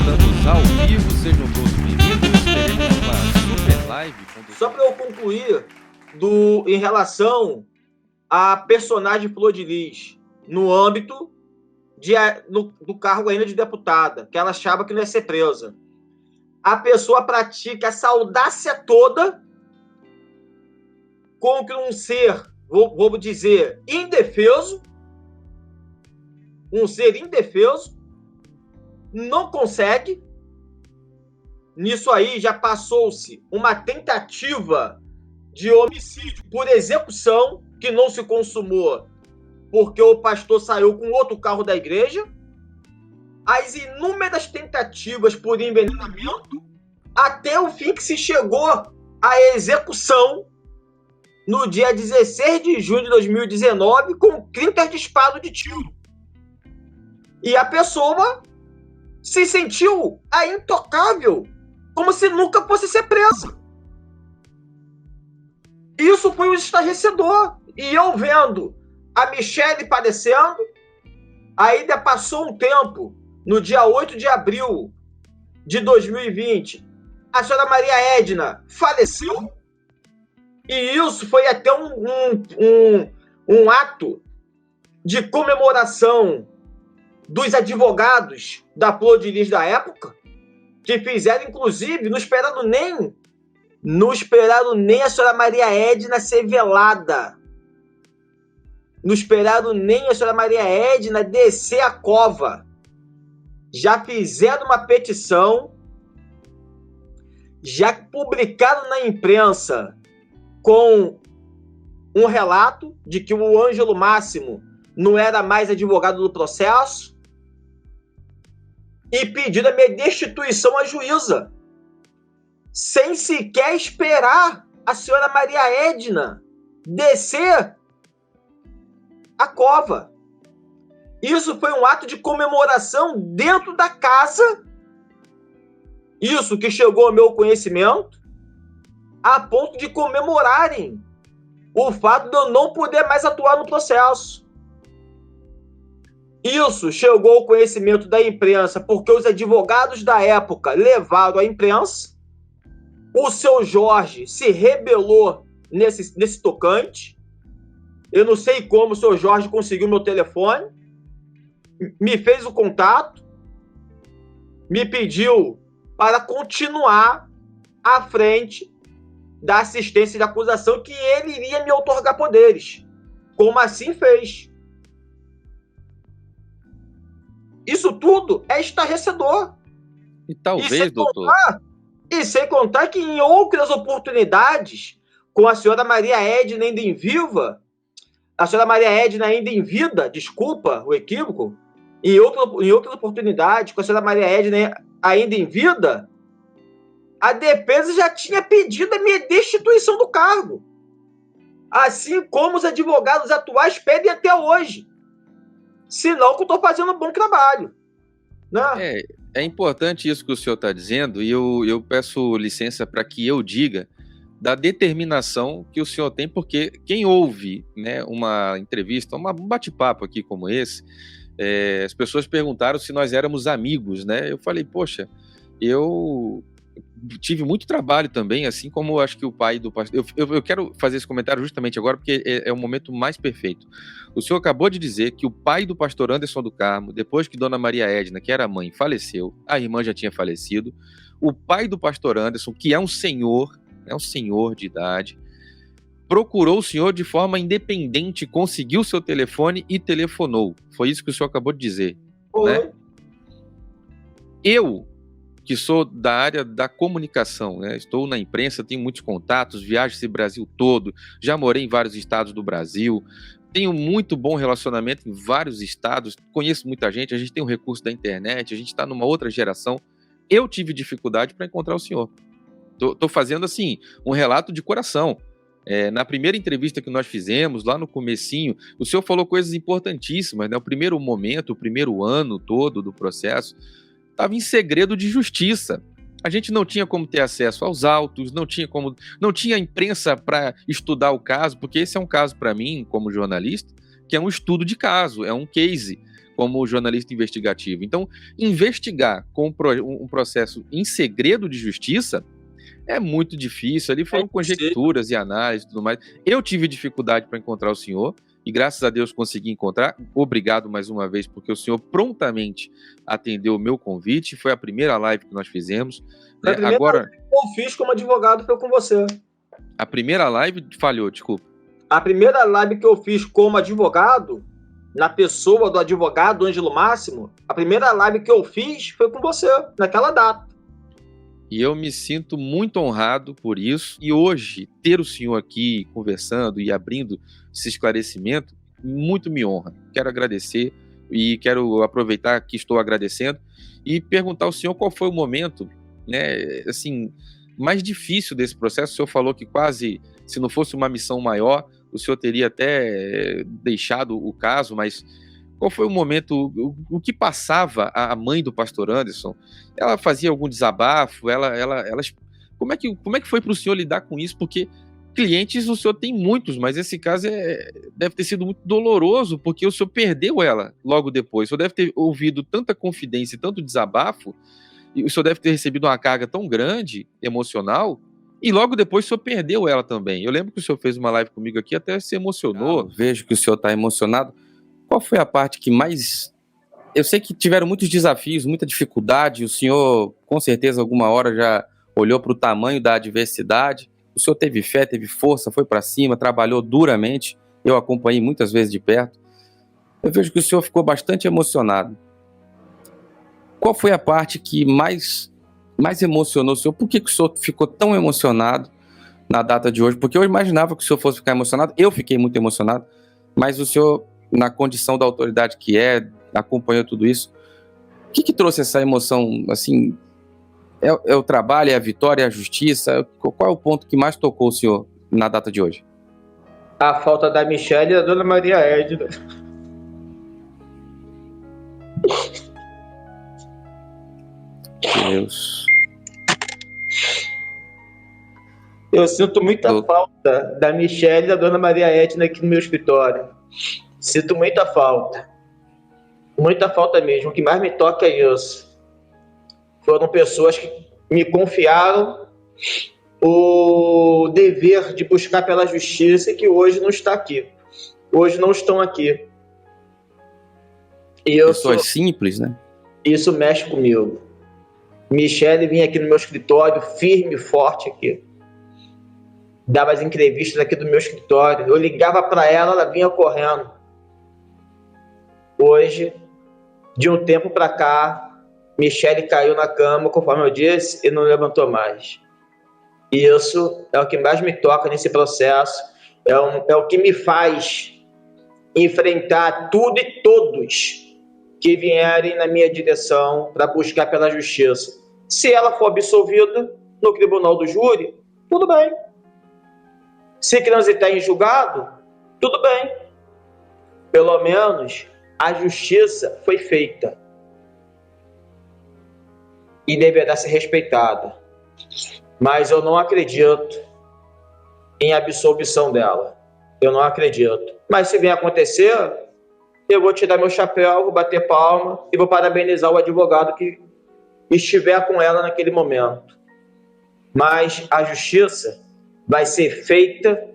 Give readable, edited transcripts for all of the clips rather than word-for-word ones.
Estamos ao vivo, sejam todos bem-vindos. Teremos uma super live. Só para eu concluir, em relação à personagem Flor de Lis, no âmbito do cargo ainda de deputada, que ela achava que não ia ser presa. A pessoa pratica essa audácia toda contra um ser, vou dizer, indefeso, não consegue. Nisso aí já passou-se uma tentativa de homicídio por execução que não se consumou porque o pastor saiu com outro carro da igreja. As inúmeras tentativas por envenenamento até o fim que se chegou à execução no dia 16 de junho de 2019 com 30 disparos de tiro. E a pessoa se sentiu intocável, como se nunca fosse ser presa. Isso foi um estarrecedor. E eu vendo a Michele padecendo, ainda passou um tempo, no dia 8 de abril de 2020, a senhora Maria Edna faleceu, e isso foi até um ato de comemoração dos advogados da Flor de Lis da época, que fizeram, inclusive, não esperaram nem a senhora Maria Edna ser velada. Não esperaram nem a senhora Maria Edna descer a cova. Já fizeram uma petição, já publicaram na imprensa com um relato de que o Ângelo Máximo não era mais advogado do processo e pediram a minha destituição à juíza, sem sequer esperar a senhora Maria Edna descer a cova. Isso foi um ato de comemoração dentro da casa. Isso que chegou ao meu conhecimento, a ponto de comemorarem o fato de eu não poder mais atuar no processo. Isso chegou ao conhecimento da imprensa porque os advogados da época levaram à imprensa. O seu Jorge se rebelou nesse tocante. Eu não sei como o seu Jorge conseguiu meu telefone, me fez o contato, me pediu para continuar à frente da assistência de acusação, que ele iria me outorgar poderes, como assim fez. Isso tudo é estarrecedor. E talvez, doutor... E sem contar que em outras oportunidades, com a senhora Maria Edna ainda em viva, a senhora Maria Edna ainda em vida, desculpa o equívoco, em outras oportunidades, com a senhora Maria Edna ainda em vida, a defesa já tinha pedido a minha destituição do cargo. Assim como os advogados atuais pedem até hoje. Senão que eu estou fazendo um bom trabalho. Né? É importante isso que o senhor está dizendo, e eu peço licença para que eu diga da determinação que o senhor tem, porque quem ouve, né, uma entrevista, um bate-papo aqui como esse, as pessoas perguntaram se nós éramos amigos, né? Eu falei, poxa, eu tive muito trabalho também, assim como eu acho que o pai do pastor... Eu quero fazer esse comentário justamente agora, porque é o momento mais perfeito. O senhor acabou de dizer que o pai do pastor Anderson do Carmo, depois que Dona Maria Edna, que era a mãe, faleceu, a irmã já tinha falecido, o pai do pastor Anderson, que é um senhor de idade, procurou o senhor de forma independente, conseguiu seu telefone e telefonou. Foi isso que o senhor acabou de dizer. Né? Eu, que sou da área da comunicação, né? Estou na imprensa, tenho muitos contatos, viajo esse Brasil todo, já morei em vários estados do Brasil, tenho muito bom relacionamento em vários estados, conheço muita gente, a gente tem um recurso da internet, a gente está numa outra geração. Eu tive dificuldade para encontrar o senhor. Estou fazendo, assim, um relato de coração. Na primeira entrevista que nós fizemos, lá no comecinho, o senhor falou coisas importantíssimas, né? O primeiro momento, o primeiro ano todo do processo, estava em segredo de justiça. A gente não tinha como ter acesso aos autos, não tinha imprensa para estudar o caso, porque esse é um caso para mim, como jornalista, que é um estudo de caso, é um case. como jornalista investigativo. Então, investigar com um processo em segredo de justiça é muito difícil. Ali foram conjecturas e análises e tudo mais. Eu tive dificuldade para encontrar o senhor e, graças a Deus, consegui encontrar. Obrigado mais uma vez, porque o senhor prontamente atendeu o meu convite. Foi a primeira live que nós fizemos. A primeira live que eu fiz como advogado foi com você. A primeira live falhou, desculpa. A primeira live que eu fiz como advogado, na pessoa do advogado Ângelo Máximo, a primeira live que eu fiz foi com você, naquela data. E eu me sinto muito honrado por isso. E hoje, ter o senhor aqui conversando e abrindo esse esclarecimento, muito me honra. Quero agradecer e quero aproveitar que estou agradecendo e perguntar ao senhor qual foi o momento, né, assim, mais difícil desse processo. O senhor falou que quase, se não fosse uma missão maior, o senhor teria até deixado o caso, mas qual foi o momento, o que passava a mãe do pastor Anderson? Ela fazia algum desabafo? Como é que foi para o senhor lidar com isso? Porque clientes o senhor tem muitos, mas esse caso deve ter sido muito doloroso, porque o senhor perdeu ela logo depois. O senhor deve ter ouvido tanta confidência e tanto desabafo, e o senhor deve ter recebido uma carga tão grande, emocional, e logo depois o senhor perdeu ela também. Eu lembro que o senhor fez uma live comigo aqui, até se emocionou. Vejo que o senhor está emocionado. Qual foi a parte que mais... Eu sei que tiveram muitos desafios, muita dificuldade. O senhor, com certeza, alguma hora já olhou para o tamanho da adversidade. O senhor teve fé, teve força, foi para cima, trabalhou duramente. Eu acompanhei muitas vezes de perto. Eu vejo que o senhor ficou bastante emocionado. Qual foi a parte que mais emocionou o senhor? Por que o senhor ficou tão emocionado na data de hoje? Porque eu imaginava que o senhor fosse ficar emocionado. Eu fiquei muito emocionado. Mas o senhor, na condição da autoridade que acompanhou tudo isso. O que trouxe essa emoção, assim, é o trabalho, é a vitória, é a justiça? Qual é o ponto que mais tocou o senhor na data de hoje? A falta da Michelle e da Dona Maria Edna. Deus. Eu sinto muita falta da Michelle e da Dona Maria Edna aqui no meu escritório. Sinto muita falta. Muita falta mesmo. O que mais me toca é isso. Foram pessoas que me confiaram o dever de buscar pela justiça e que hoje não está aqui. Hoje não estão aqui. E pessoas simples, né? Isso mexe comigo. Michelle vinha aqui no meu escritório, firme e forte aqui. Dava as entrevistas aqui do meu escritório. Eu ligava para ela, ela vinha correndo. Hoje, de um tempo para cá, Michelle caiu na cama, conforme eu disse, e não levantou mais. E isso é o que mais me toca nesse processo, é o que me faz enfrentar tudo e todos que vierem na minha direção para buscar pela justiça. Se ela for absolvida no tribunal do júri, tudo bem. Se transitar em julgado, tudo bem. Pelo menos a justiça foi feita e deverá ser respeitada. Mas eu não acredito em absolvição dela. Eu não acredito. Mas se vier acontecer, eu vou tirar meu chapéu, vou bater palma e vou parabenizar o advogado que estiver com ela naquele momento. Mas a justiça vai ser feita,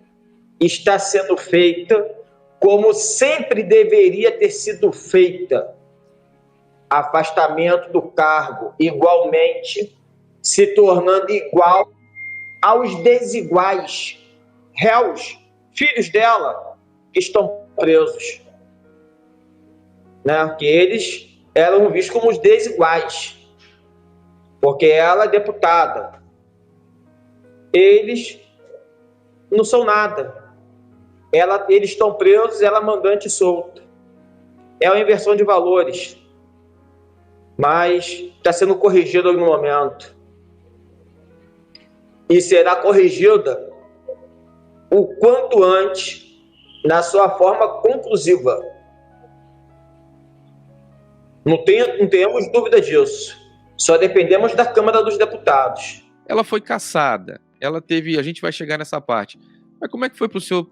está sendo feita, como sempre deveria ter sido feita. Afastamento do cargo, igualmente, se tornando igual aos desiguais réus, filhos dela, que estão presos. Né? Que eles eram vistos como os desiguais, porque ela é deputada. Eles não são nada. Eles estão presos, ela é mandante solta. É uma inversão de valores. Mas está sendo corrigida no momento. E será corrigida o quanto antes, na sua forma conclusiva. Não temos dúvida disso. Só dependemos da Câmara dos Deputados. Ela foi cassada. Ela teve... A gente vai chegar nessa parte. Mas como é que foi para o senhor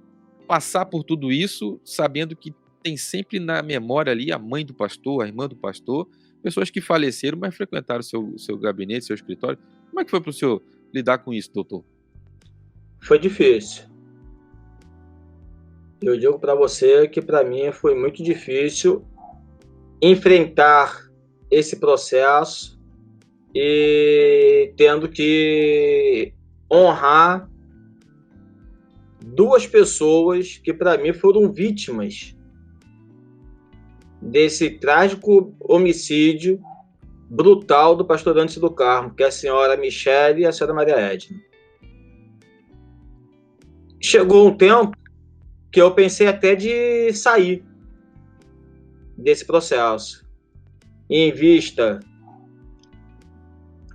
passar por tudo isso, sabendo que tem sempre na memória ali a mãe do pastor, a irmã do pastor, pessoas que faleceram, mas frequentaram o seu gabinete, seu escritório. Como é que foi para o senhor lidar com isso, doutor? Foi difícil. Eu digo para você que para mim foi muito difícil enfrentar esse processo e tendo que honrar duas pessoas que para mim foram vítimas desse trágico homicídio brutal do pastor Antes do Carmo, que é a senhora Michele e a senhora Maria Edna. Chegou um tempo que eu pensei até de sair desse processo, em vista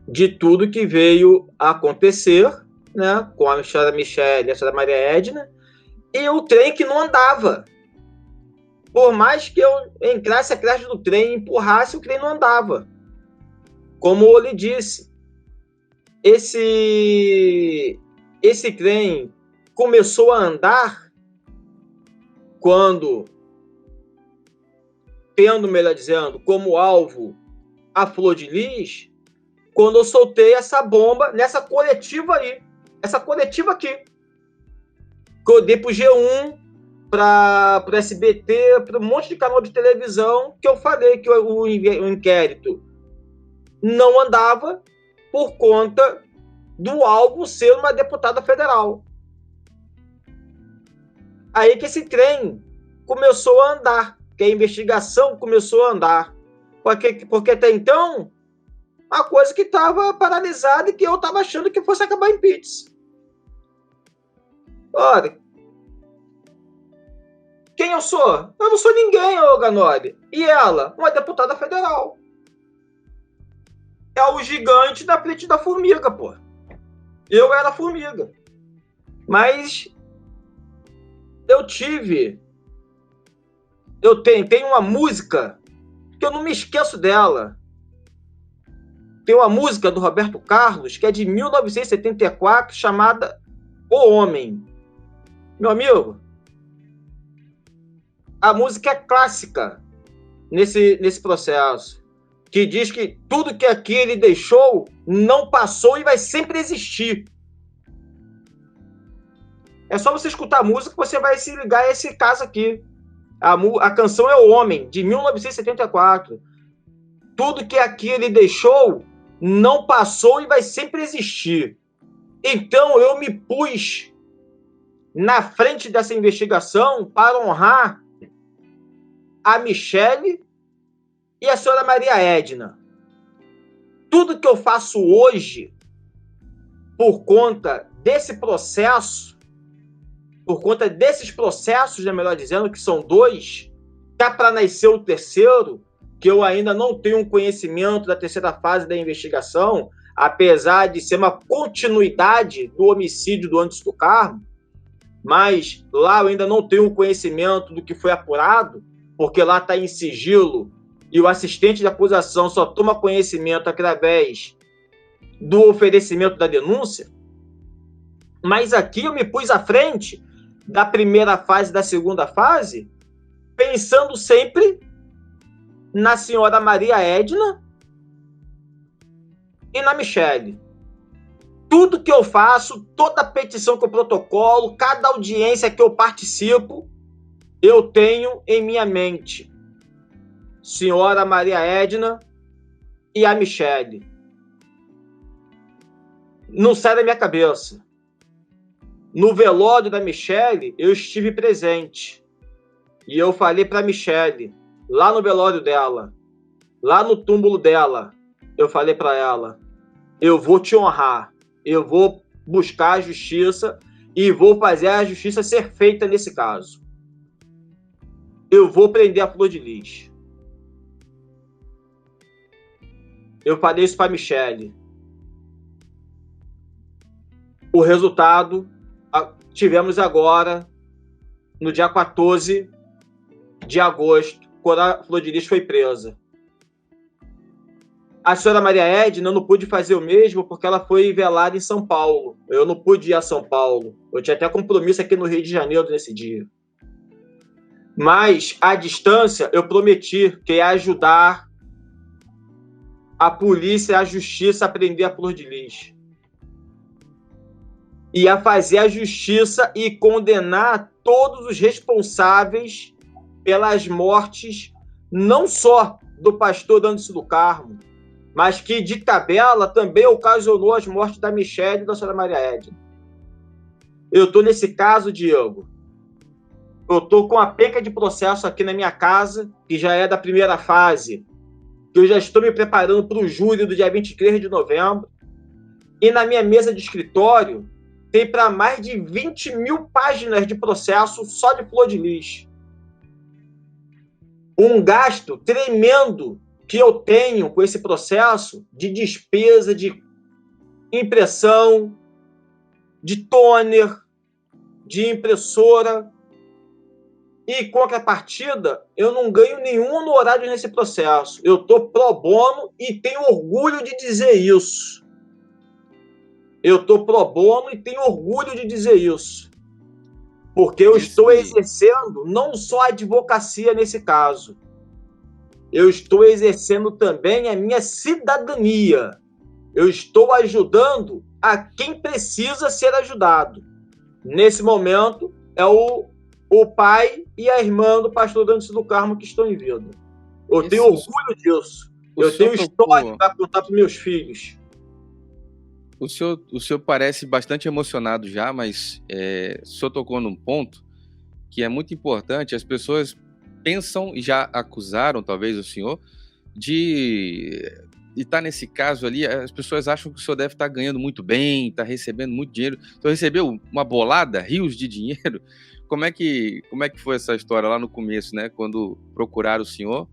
de tudo que veio a acontecer, né, com a senhora Michele e a senhora Maria Edna, e o trem que não andava. Por mais que eu entrasse atrás do trem e empurrasse, o trem não andava. Como eu lhe disse, esse trem começou a andar quando, tendo, melhor dizendo, como alvo a Flor de Lis, quando eu soltei essa bomba nessa coletiva aí, essa coletiva aqui, que eu dei pro G1, para o SBT, para um monte de canal de televisão, que eu falei que o inquérito não andava por conta do alvo ser uma deputada federal. Aí que esse trem começou a andar, que a investigação começou a andar. Porque até então, a coisa que estava paralisada e que eu estava achando que fosse acabar em pizza. Ora, quem eu sou? Eu não sou ninguém, ô Ganoli. E ela? Uma deputada federal. É o gigante da frente da formiga, pô. Eu era a formiga. Mas eu tenho uma música que eu não me esqueço dela. Tem uma música do Roberto Carlos que é de 1974 chamada O Homem. Meu amigo, a música é clássica nesse processo, que diz que tudo que aqui ele deixou não passou e vai sempre existir. É só você escutar a música que você vai se ligar a esse caso aqui. A canção é O Homem, de 1974. Tudo que aqui ele deixou não passou e vai sempre existir. Então eu me pus na frente dessa investigação para honrar a Michele e a senhora Maria Edna. Tudo que eu faço hoje, por conta desse processo, por conta desses processos, né, melhor dizendo, que são dois, tá para nascer o terceiro, que eu ainda não tenho um conhecimento da terceira fase da investigação, apesar de ser uma continuidade do homicídio do Antes do Carmo, mas lá eu ainda não tenho um conhecimento do que foi apurado, porque lá está em sigilo e o assistente de acusação só toma conhecimento através do oferecimento da denúncia. Mas aqui eu me pus à frente da primeira fase e da segunda fase, pensando sempre na senhora Maria Edna e na Michele. Tudo que eu faço, toda petição que eu protocolo, cada audiência que eu participo, eu tenho em minha mente senhora Maria Edna e a Michele. Não sai da minha cabeça. No velório da Michele, eu estive presente. E eu falei para a Michele, lá no velório dela, lá no túmulo dela, eu falei para ela, eu vou te honrar, eu vou buscar a justiça e vou fazer a justiça ser feita nesse caso. Eu vou prender a Flor de Lis. Eu falei isso para a Michele. O resultado tivemos agora, no dia 14 de agosto, quando a Flor de Lis foi presa. A senhora Maria Edna não pude fazer o mesmo porque ela foi velada em São Paulo. Eu não pude ir a São Paulo. Eu tinha até compromisso aqui no Rio de Janeiro nesse dia. Mas, à distância, eu prometi que ia ajudar a polícia e a justiça a prender a Flor de Lis. Ia fazer a justiça e condenar todos os responsáveis pelas mortes, não só do pastor Anderson do Carmo, mas que, de tabela, também ocasionou as mortes da Michele e da senhora Maria Edna. Eu estou nesse caso, Diego. Eu estou com a penca de processo aqui na minha casa, que já é da primeira fase, que eu já estou me preparando para o júri do dia 23 de novembro. E na minha mesa de escritório tem para mais de 20 mil páginas de processo só de Flor de Lis. Um gasto tremendo que eu tenho com esse processo de despesa, de impressão, de toner, de impressora. E, em contrapartida, eu não ganho nenhum honorário nesse processo. Eu estou pro bono e tenho orgulho de dizer isso. Eu estou pro bono e tenho orgulho de dizer isso. Porque eu estou exercendo não só a advocacia nesse caso. Eu estou exercendo também a minha cidadania. Eu estou ajudando a quem precisa ser ajudado. Nesse momento, é o pai e a irmã do pastor Anderson do Carmo que estão em vida. Eu tenho orgulho disso. Eu tenho história para contar para meus filhos. O senhor parece bastante emocionado já, mas o senhor tocou num ponto que é muito importante. As pessoas pensam e já acusaram, talvez, o senhor de estar nesse caso ali. As pessoas acham que o senhor deve estar ganhando muito bem, está recebendo muito dinheiro. O senhor recebeu uma bolada, rios de dinheiro? Como é que foi essa história lá no começo, né? Quando procuraram o senhor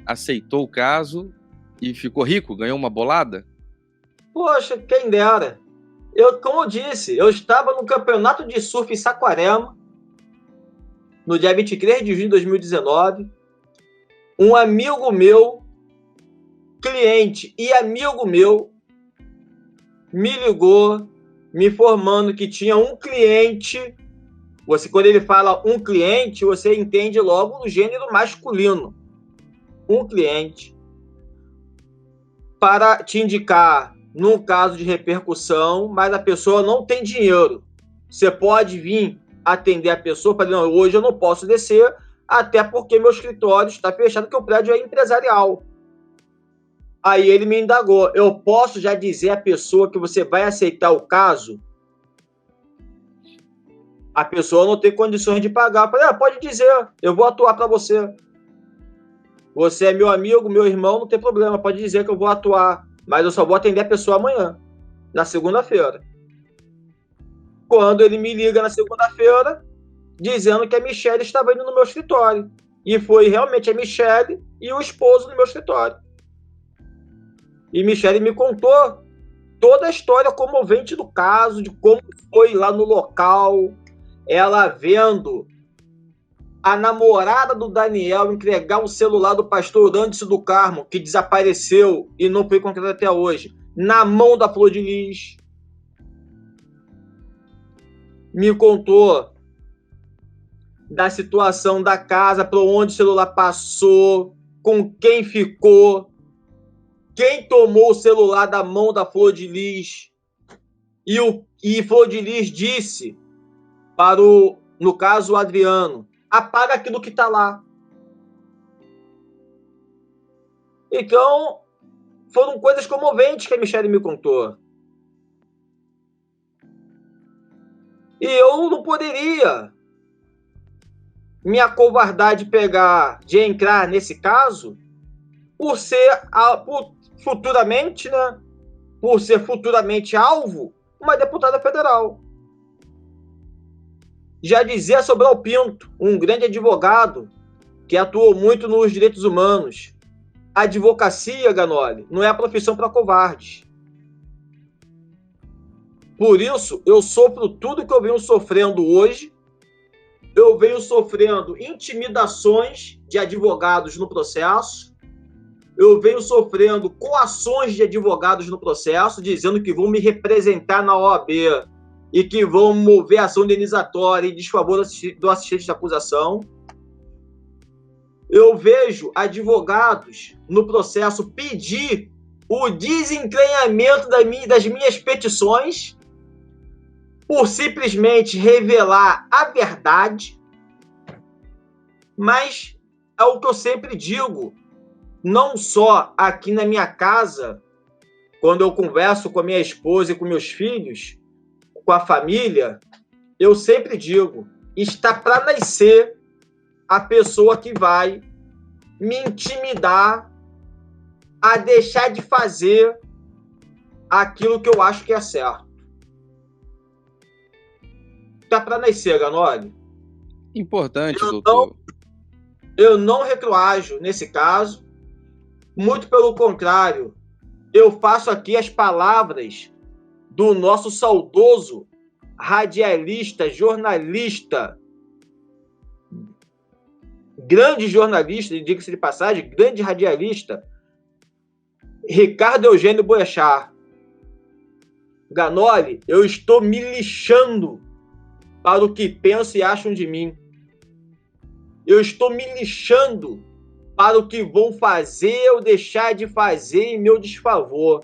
aceitou o caso e ficou rico, ganhou uma bolada? Poxa, quem dera. Como eu disse, eu estava no campeonato de surf em Saquarema, no dia 23 de junho de 2019. Um amigo meu, cliente e amigo meu, me ligou, me informando que tinha um cliente. Quando ele fala um cliente, você entende logo no gênero masculino. Um cliente. Para te indicar num caso de repercussão, mas a pessoa não tem dinheiro. Você pode vir atender a pessoa, falando, não, hoje eu não posso descer, até porque meu escritório está fechado, porque o prédio é empresarial. Aí ele me indagou, eu posso já dizer à pessoa que você vai aceitar o caso? A pessoa não tem condições de pagar. Eu falei, pode dizer, eu vou atuar para você. Você é meu amigo, meu irmão, não tem problema, pode dizer que eu vou atuar. Mas eu só vou atender a pessoa amanhã, na segunda-feira. Quando ele me liga na segunda-feira, dizendo que a Michele estava indo no meu escritório. E foi realmente a Michele e o esposo no meu escritório. E Michele me contou toda a história comovente do caso, de como foi lá no local, ela vendo a namorada do Daniel entregar o celular do pastor Anderson do Carmo, que desapareceu e não foi encontrado até hoje, na mão da Flor de Lis. Me contou da situação da casa, para onde o celular passou, com quem ficou, quem tomou o celular da mão da Flor de Lis. E Flor de Lis disse para no caso, o Adriano, apaga aquilo que está lá. Então, foram coisas comoventes que a Michele me contou. E eu não poderia me acovardar de entrar nesse caso, por ser futuramente, né? Por ser futuramente alvo, uma deputada federal. Já dizia Sobral Pinto, um grande advogado que atuou muito nos direitos humanos. A advocacia, Ganoli, não é a profissão para covardes. Por isso, eu sofro tudo que eu venho sofrendo hoje. Eu venho sofrendo intimidações de advogados no processo. Eu venho sofrendo coações de advogados no processo, dizendo que vão me representar na OAB e que vão mover ação indenizatória em desfavor do assistente de acusação. Eu vejo advogados no processo pedir o desencaminhamento das minhas petições por simplesmente revelar a verdade. Mas é o que eu sempre digo, não só aqui na minha casa, quando eu converso com a minha esposa e com meus filhos, com a família, eu sempre digo, está para nascer a pessoa que vai me intimidar a deixar de fazer aquilo que eu acho que é certo. Está para nascer, Ganoli. Importante, doutor. Eu não retroajo nesse caso, muito pelo contrário, eu faço aqui as palavras do nosso saudoso radialista, jornalista, grande jornalista, diga-se de passagem, grande radialista, Ricardo Eugênio Boechat. Ganoli, eu estou me lixando para o que pensam e acham de mim. Eu estou me lixando para o que vão fazer ou deixar de fazer em meu desfavor.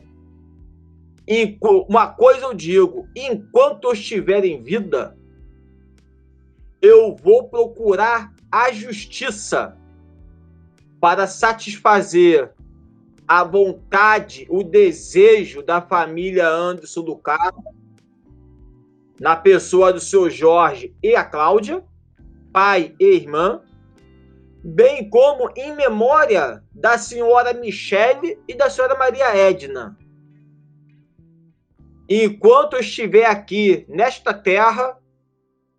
Uma coisa eu digo, enquanto eu estiver em vida, eu vou procurar a justiça para satisfazer a vontade, o desejo da família Anderson do Carmo, na pessoa do seu Jorge e a Cláudia, pai e irmã, bem como em memória da senhora Michele e da senhora Maria Edna. Enquanto eu estiver aqui nesta terra,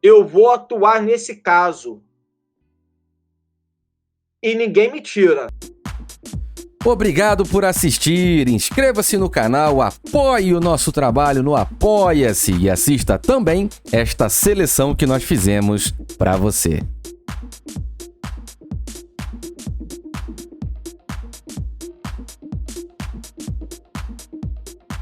eu vou atuar nesse caso. E ninguém me tira. Obrigado por assistir, inscreva-se no canal, apoie o nosso trabalho no Apoia-se e assista também esta seleção que nós fizemos para você.